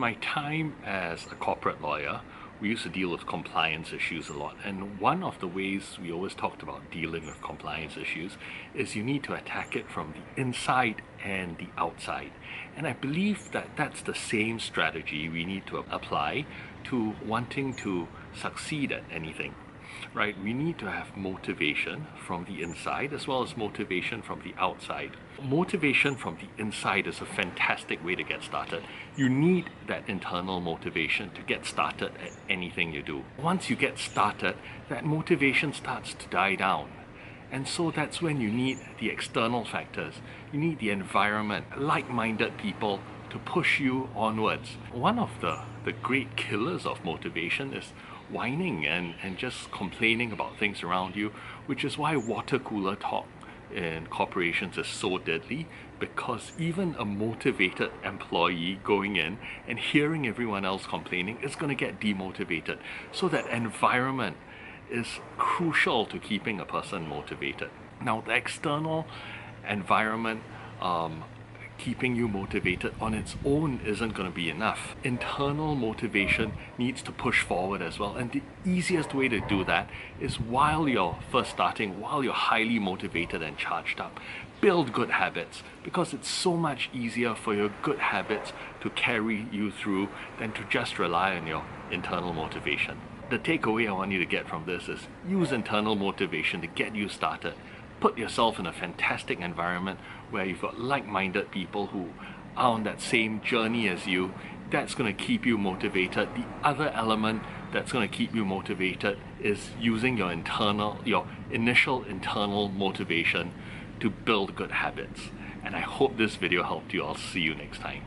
my time as a corporate lawyer, we used to deal with compliance issues a lot. And one of the ways we always talked about dealing with compliance issues is you need to attack it from the inside and the outside. And I believe that that's the same strategy we need to apply to wanting to succeed at anything. Right? We need to have motivation from the inside as well as motivation from the outside. Motivation from the inside is a fantastic way to get started. You need that internal motivation to get started at anything you do. Once you get started, that motivation starts to die down. And so that's when you need the external factors. You need the environment, like-minded people to push you onwards. One of the great killers of motivation is whining and just complaining about things around you, which is why water cooler talk in corporations is so deadly, because even a motivated employee going in and hearing everyone else complaining is going to get demotivated. So that environment is crucial to keeping a person motivated. Now, the external environment keeping you motivated on its own isn't going to be enough. Internal motivation needs to push forward as well, and the easiest way to do that is while you're first starting, while you're highly motivated and charged up, build good habits, because it's so much easier for your good habits to carry you through than to just rely on your internal motivation. The takeaway I want you to get from this is use internal motivation to get you started. Put yourself in a fantastic environment where you've got like-minded people who are on that same journey as you. That's going to keep you motivated. The other element that's going to keep you motivated is using your initial internal motivation to build good habits. And I hope this video helped you. I'll see you next time.